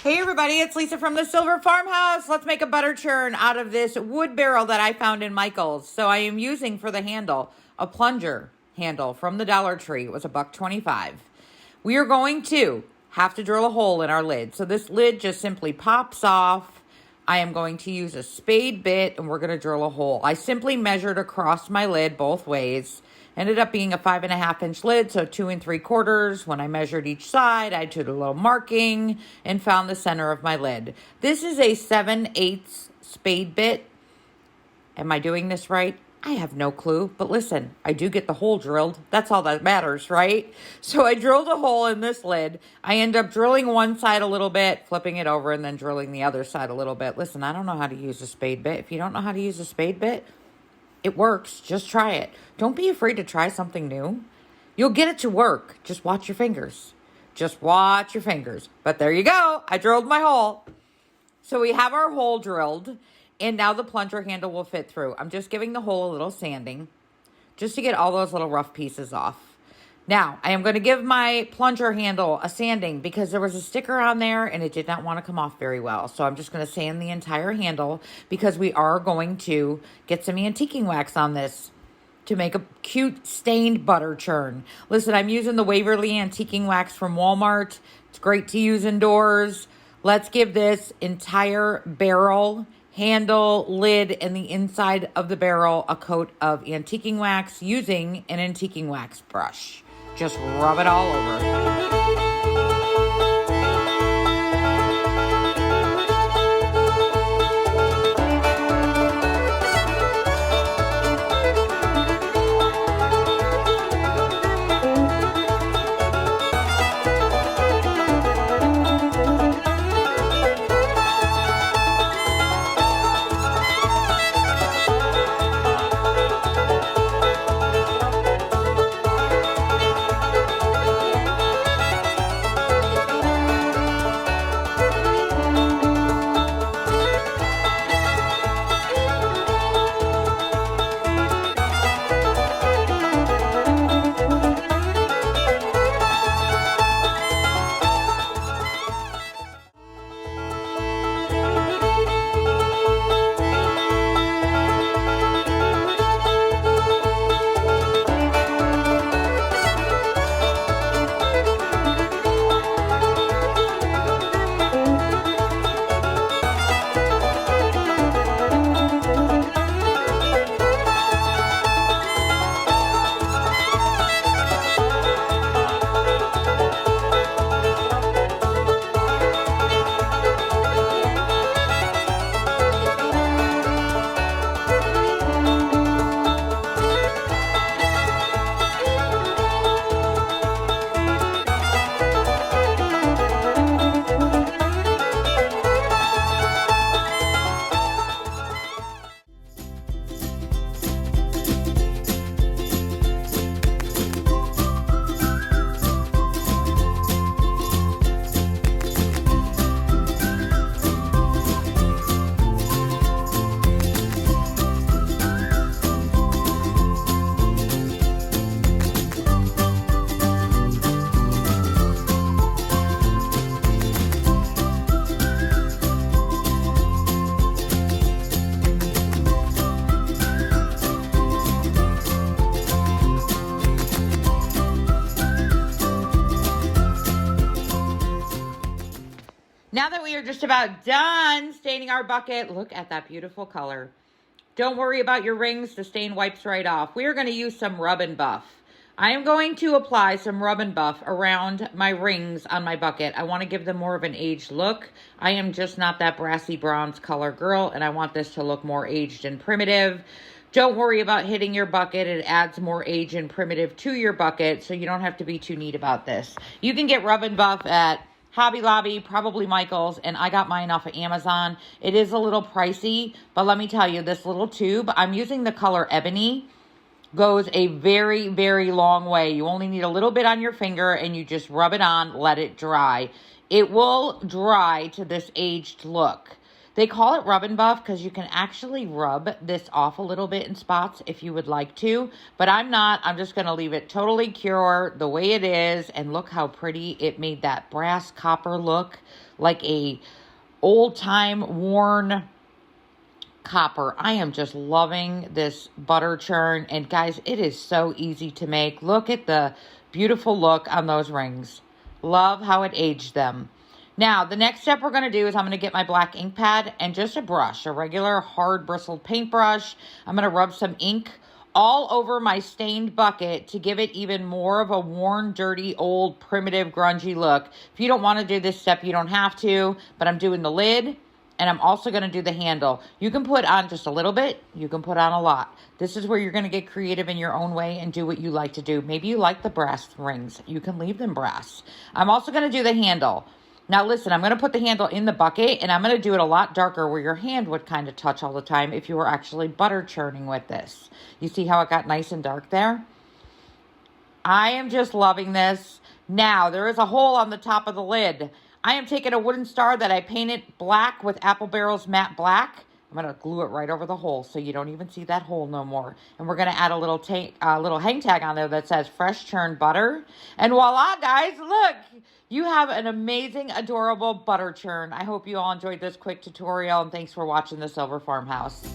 Hey everybody, it's Lisa from the Silver Farmhouse. Let's make a butter churn out of this wood barrel that I found in Michael's. So I am using for the handle a plunger handle from the Dollar Tree. It was $1.25. We are going to have to drill a hole in our lid. So this lid just simply pops off. I am going to use a spade bit and we're going to drill a hole. I simply measured across my lid both ways. Ended up being a 5.5-inch lid, so 2 3/4. When I measured each side, I did a little marking and found the center of my lid. This is a 7/8 spade bit. Am I doing this right? I have no clue, but listen, I do get the hole drilled. That's all that matters, right? So I drilled a hole in this lid. I end up drilling one side a little bit, flipping it over, and then drilling the other side a little bit. Listen, I don't know how to use a spade bit. If you don't know how to use a spade bit, it works. Just try it. Don't be afraid to try something new. You'll get it to work. Just watch your fingers. Just watch your fingers. But there you go. I drilled my hole. So we have our hole drilled, and now the plunger handle will fit through. I'm just giving the hole a little sanding just to get all those little rough pieces off. Now, I am going to give my plunger handle a sanding because there was a sticker on there and it did not want to come off very well. So I'm just going to sand the entire handle because we are going to get some antiquing wax on this to make a cute stained butter churn. Listen, I'm using the Waverly antiquing wax from Walmart. It's great to use indoors. Let's give this entire barrel, handle, lid, and the inside of the barrel a coat of antiquing wax using an antiquing wax brush. Just rub it all over. Now that we are just about done staining our bucket, look at that beautiful color. Don't worry about your rings. The stain wipes right off. We are going to use some Rub and Buff. I am going to apply some Rub and Buff around my rings on my bucket. I want to give them more of an aged look. I am just not that brassy bronze color girl, and I want this to look more aged and primitive. Don't worry about hitting your bucket. It adds more age and primitive to your bucket, so you don't have to be too neat about this. You can get Rub and Buff at Hobby Lobby, probably Michael's, and I got mine off of Amazon. It is a little pricey, but let me tell you, this little tube, I'm using the color Ebony, goes a very, very long way. You only need a little bit on your finger, and you just rub it on, let it dry. It will dry to this aged look. They call it rub and buff because you can actually rub this off a little bit in spots if you would like to, but I'm not. I'm just going to leave it totally pure the way it is, and look how pretty it made that brass copper look, like a old-time worn copper. I am just loving this butter churn, and guys, it is so easy to make. Look at the beautiful look on those rings. Love how it aged them. Now, the next step we're going to do is I'm going to get my black ink pad and just a brush, a regular hard bristled paintbrush. I'm going to rub some ink all over my stained bucket to give it even more of a worn, dirty, old, primitive, grungy look. If you don't want to do this step, you don't have to, but I'm doing the lid, and I'm also going to do the handle. You can put on just a little bit. You can put on a lot. This is where you're going to get creative in your own way and do what you like to do. Maybe you like the brass rings. You can leave them brass. I'm also going to do the handle. Now listen, I'm going to put the handle in the bucket, and I'm going to do it a lot darker where your hand would kind of touch all the time if you were actually butter churning with this. You see how it got nice and dark there? I am just loving this. Now, there is a hole on the top of the lid. I am taking a wooden star that I painted black with Apple Barrel's matte black. I'm going to glue it right over the hole so you don't even see that hole no more. And we're going to add a little hang tag on there that says fresh churned butter. And voila, guys, look, you have an amazing, adorable butter churn. I hope you all enjoyed this quick tutorial, and thanks for watching the Silver Farmhouse.